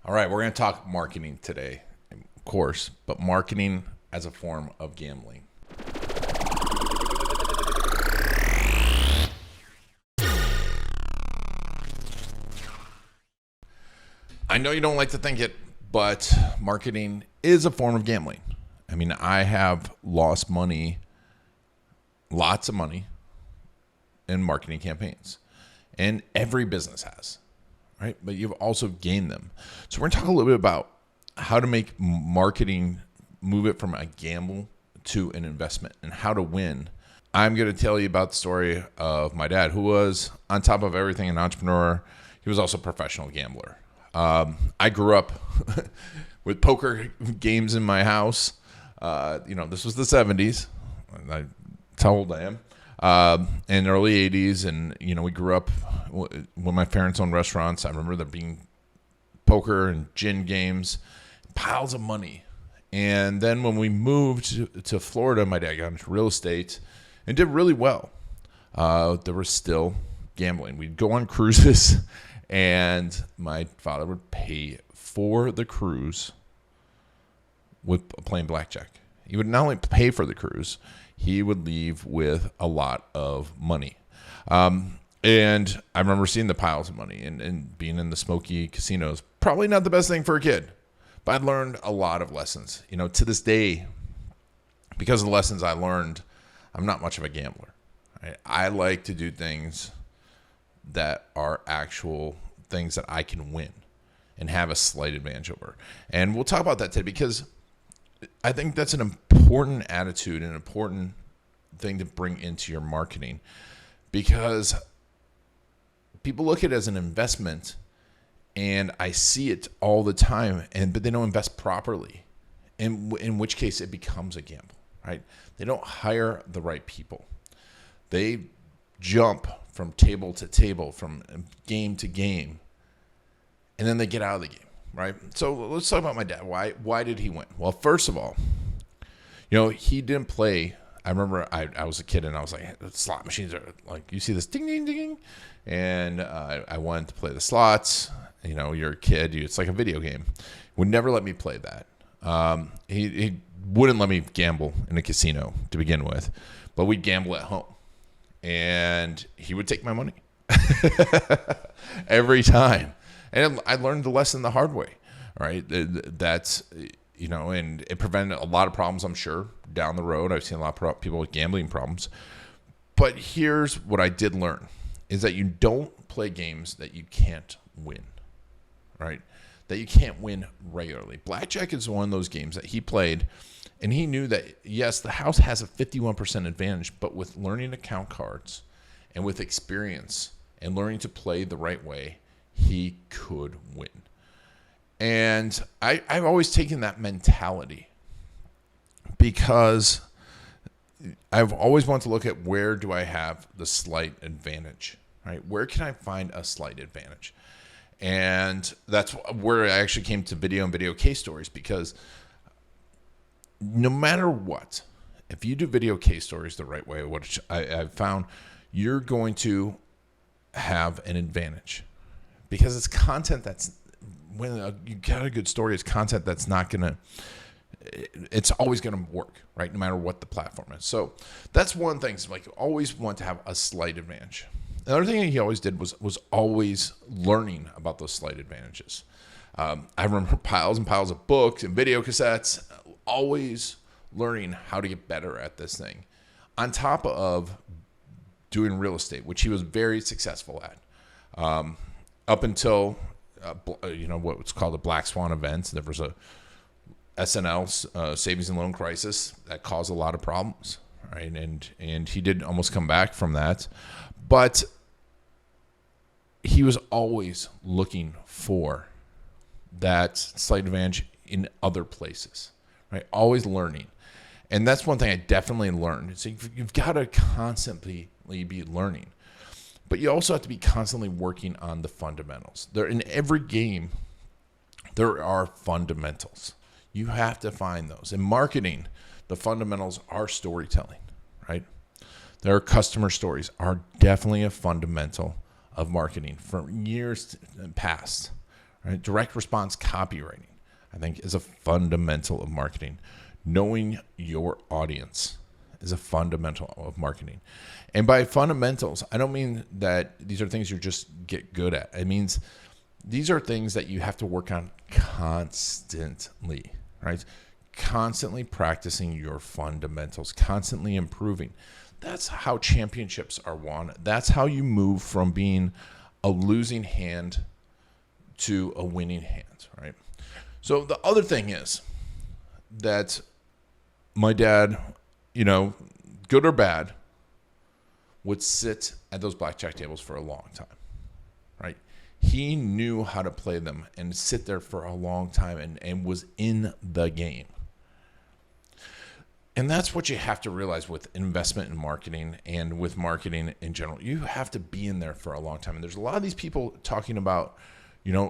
All right, we're going to talk marketing today, of course, but marketing as a form of gambling. I know you don't like to think it, but marketing is a form of gambling. I mean, I have lost money, lots of money, in marketing campaigns, and every business has, right? But you've also gained them. So we're going to talk a little bit about how to make marketing, move it from a gamble to an investment, and how to win. I'm going to tell you about the story of my dad, who was, on top of everything, an entrepreneur. He was also a professional gambler. I grew up with poker games in my house. This was the 70s. That's how old I am. In the early 80s. And, we grew up when my parents owned restaurants. I remember there being poker and gin games, piles of money. And then when we moved to Florida, my dad got into real estate and did really well. There was still gambling. We'd go on cruises, and my father would pay for the cruise with playing blackjack. He would not only pay for the cruise, he would leave with a lot of money. And I remember seeing the piles of money and being in the smoky casinos. Probably not the best thing for a kid, but I learned a lot of lessons. To this day, because of the lessons I learned, I'm not much of a gambler. Right? I like to do things that are actual things that I can win and have a slight advantage over. And we'll talk about that today because I think that's an important attitude, an important thing to bring into your marketing, because people look at it as an investment, and I see it all the time, but they don't invest properly, in which case it becomes a gamble, right? They don't hire the right people. They jump from table to table, from game to game, and then they get out of the game, right? So let's talk about my dad. Why did he win? Well, first of all, he didn't play. I remember I was a kid, and I was like, slot machines are like, you see this ding, ding, ding, and I wanted to play the slots. You're a kid. It's like a video game. Would never let me play that. He wouldn't let me gamble in a casino to begin with, but we'd gamble at home. And he would take my money every time. And I learned the lesson the hard way, right? That's, and it prevented a lot of problems, I'm sure, down the road. I've seen a lot of people with gambling problems. But here's what I did learn, is that you don't play games that you can't win, right? That you can't win regularly. Blackjack is one of those games that he played, and he knew that, yes, the house has a 51% advantage, but with learning to count cards and with experience and learning to play the right way, he could win. And I've always taken that mentality because I've always wanted to look at, where do I have the slight advantage, right? Where can I find a slight advantage? And that's where I actually came to video and video case stories, because no matter what, if you do video case stories the right way, what I've found, you're going to have an advantage, because it's content that's, when you got a good story, it's content that's not going to, it's always going to work, right? No matter what the platform is. So that's one thing. So always want to have a slight advantage. The other thing he always did was always learning about those slight advantages. I remember piles and piles of books and video cassettes, always learning how to get better at this thing, on top of doing real estate, which he was very successful at, up until what's called a black swan event. There was a SNL, savings and loan crisis, that caused a lot of problems, right? And he did almost come back from that, but he was always looking for that slight advantage in other places, right? Always learning. And that's one thing I definitely learned. So you've got to constantly be learning, but you also have to be constantly working on the fundamentals. In every game, there are fundamentals. You have to find those. In marketing, the fundamentals are storytelling, right? There are customer stories are definitely a fundamental of marketing from years past, right? Direct response copywriting, I think, is a fundamental of marketing. Knowing your audience is a fundamental of marketing. And by fundamentals, I don't mean that these are things you just get good at. It means these are things that you have to work on constantly, right? Constantly practicing your fundamentals, constantly improving. That's how championships are won. That's how you move from being a losing hand to a winning hand, right? So the other thing is that my dad, good or bad, would sit at those blackjack tables for a long time, right? He knew how to play them and sit there for a long time and was in the game. And that's what you have to realize with investment in marketing and with marketing in general. You have to be in there for a long time. And there's a lot of these people talking about,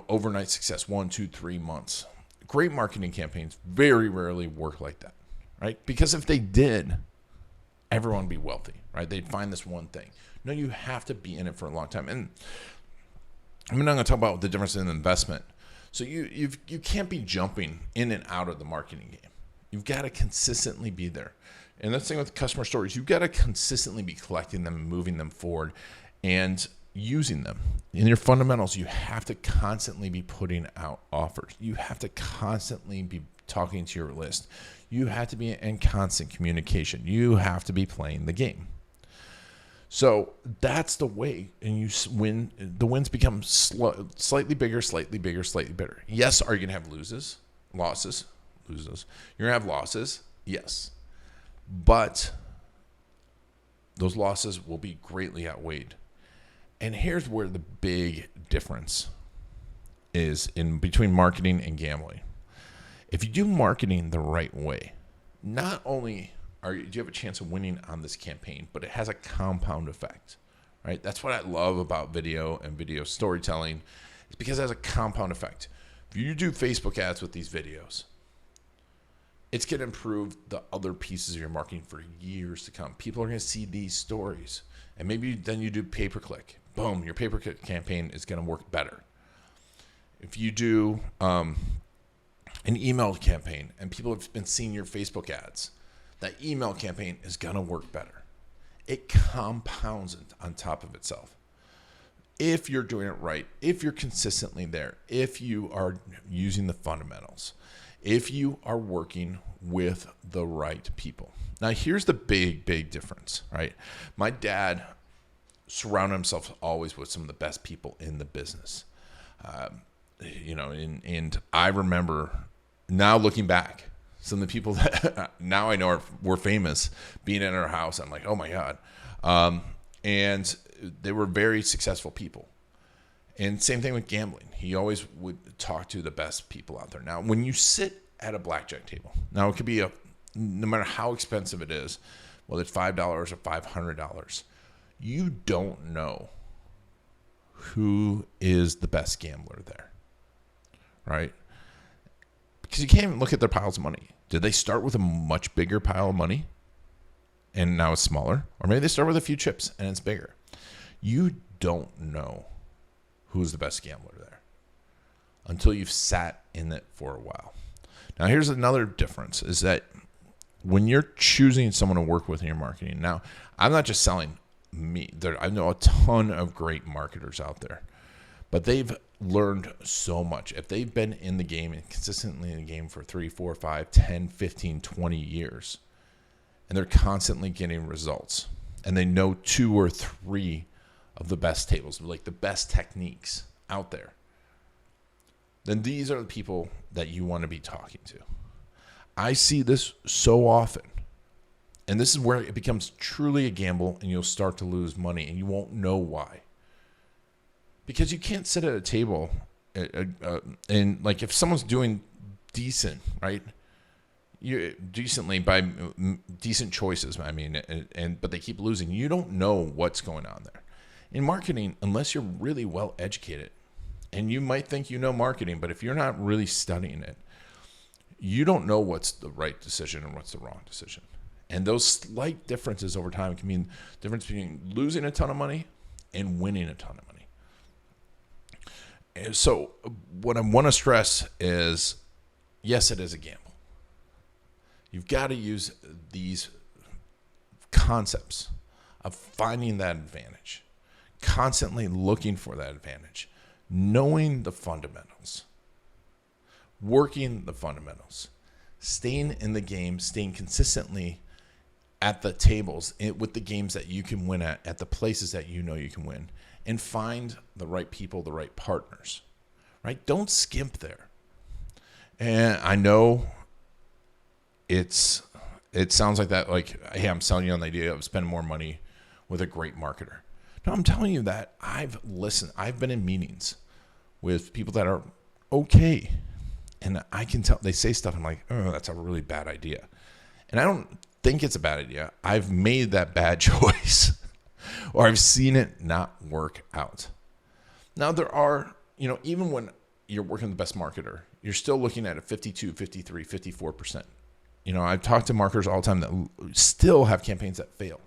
overnight success, 1, 2, 3 months. Great marketing campaigns very rarely work like that, right? Because if they did, everyone would be wealthy, right? They'd find this one thing. No, you have to be in it for a long time. And I'm not going to talk about the difference in investment. So you can't be jumping in and out of the marketing game. You've got to consistently be there. And that's the thing with customer stories. You've got to consistently be collecting them, moving them forward, and using them. In your fundamentals, you have to constantly be putting out offers. You have to constantly be talking to your list. You have to be in constant communication. You have to be playing the game. So that's the way, and you win. The wins become slightly bigger, slightly bigger, slightly bigger. Yes, are you going to have losses? You're going to have losses, yes. But those losses will be greatly outweighed. And here's where the big difference is in between marketing and gambling. If you do marketing the right way, not only do you have a chance of winning on this campaign, but it has a compound effect, right? That's what I love about video and video storytelling. It's because it has a compound effect. If you do Facebook ads with these videos, it's going to improve the other pieces of your marketing for years to come. People are going to see these stories. And maybe then you do pay-per-click. Boom, your pay-per-click campaign is going to work better. If you do an email campaign and people have been seeing your Facebook ads, that email campaign is going to work better. It compounds on top of itself. If you're doing it right, if you're consistently there, if you are using the fundamentals, if you are working with the right people. Now, here's the big difference, right? My dad surrounded himself always with some of the best people in the business. And I remember now looking back, some of the people that now I know were famous being in our house. I'm like, oh my God. And they were very successful people. And same thing with gambling. He always would talk to the best people out there. Now, when you sit at a blackjack table, now it could be no matter how expensive it is, whether it's $5 or $500, you don't know who is the best gambler there, right? Because you can't even look at their piles of money. Did they start with a much bigger pile of money and now it's smaller? Or maybe they start with a few chips and it's bigger. You don't know who's the best gambler there until you've sat in it for a while. Now, here's another difference is that when you're choosing someone to work with in your marketing, now, I'm not just selling me. I know a ton of great marketers out there, but they've learned so much. If they've been in the game and consistently in the game for 3, 4, 5, 10, 15, 20 years, and they're constantly getting results, and they know 2 or 3 of the best tables, like the best techniques out there, then these are the people that you want to be talking to. I see this so often. And this is where it becomes truly a gamble and you'll start to lose money and you won't know why. Because you can't sit at a table and like if someone's doing decent, right? You decently by decent choices, I mean, but they keep losing. You don't know what's going on there. In marketing, unless you're really well educated, and you might think you know marketing, but if you're not really studying it, you don't know what's the right decision and what's the wrong decision. And those slight differences over time can mean the difference between losing a ton of money and winning a ton of money. So what I want to stress is, yes, it is a gamble. You've got to use these concepts of finding that advantage, constantly looking for that advantage, knowing the fundamentals, working the fundamentals, staying in the game, staying consistently at the tables with the games that you can win at the places that you know you can win, and find the right people, the right partners, right? Don't skimp there. And I know it sounds like that, like, hey, I'm selling you on the idea of spending more money with a great marketer. No, I'm telling you that I've been in meetings with people that are okay. And I can tell, they say stuff, I'm like, oh, that's a really bad idea. And I don't think it's a bad idea. I've made that bad choice or I've seen it not work out. Now there are, even when you're working with the best marketer, you're still looking at a 52, 53, 54%. I've talked to marketers all the time that still have campaigns that fail.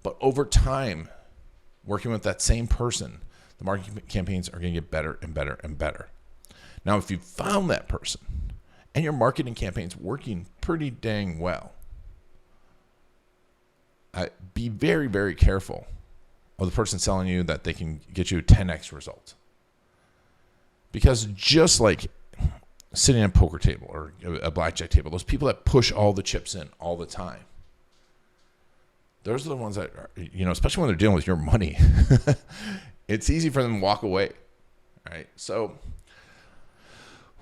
But over time, working with that same person, the marketing campaigns are going to get better and better and better. Now, if you found that person and your marketing campaign's working pretty dang well, be very, very careful of the person telling you that they can get you a 10x result. Because just like sitting at a poker table or a blackjack table, those people that push all the chips in all the time, those are the ones that are, especially when they're dealing with your money, it's easy for them to walk away, right? So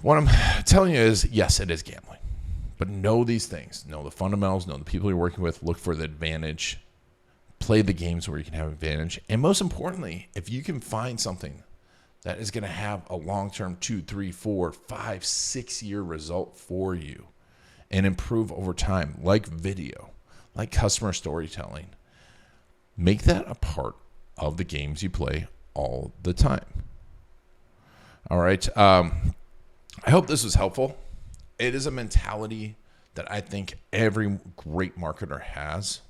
what I'm telling you is, yes, it is gambling, but know these things, know the fundamentals, know the people you're working with, look for the advantage, play the games where you can have advantage. And most importantly, if you can find something that is going to have a long-term 2, 3, 4, 5, 6-year result for you and improve over time, like video, like customer storytelling, make that a part of the games you play all the time. All right. I hope this was helpful. It is a mentality that I think every great marketer has,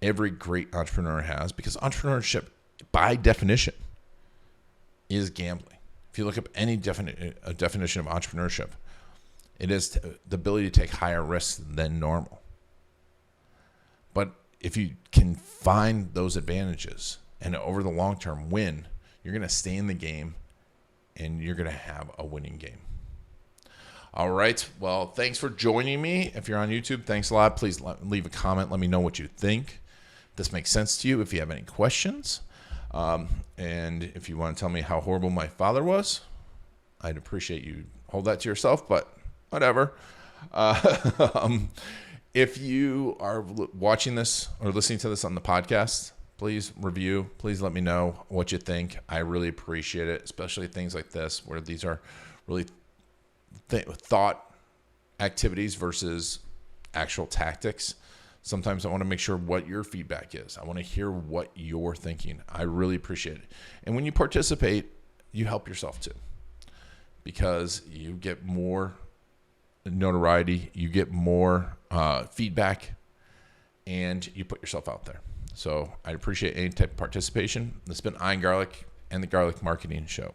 every great entrepreneur has, because entrepreneurship, by definition, is gambling. If you look up any definition of entrepreneurship, it is the ability to take higher risks than normal. But if you can find those advantages and over the long term win, you're going to stay in the game and you're going to have a winning game. All right. Well, thanks for joining me. If you're on YouTube, thanks a lot. Please leave a comment. Let me know what you think. If this makes sense to you. If you have any questions. And if you want to tell me how horrible my father was, I'd appreciate you hold that to yourself, but whatever. If you are watching this or listening to this on the podcast, please review. Please let me know what you think. I really appreciate it, especially things like this where these are really thought activities versus actual tactics. Sometimes I want to make sure what your feedback is. I want to hear what you're thinking. I really appreciate it. And when you participate, you help yourself too, because you get more notoriety, you get more feedback, and you put yourself out there. So I appreciate any type of participation. This has been Iron Garlic and the Garlic Marketing Show.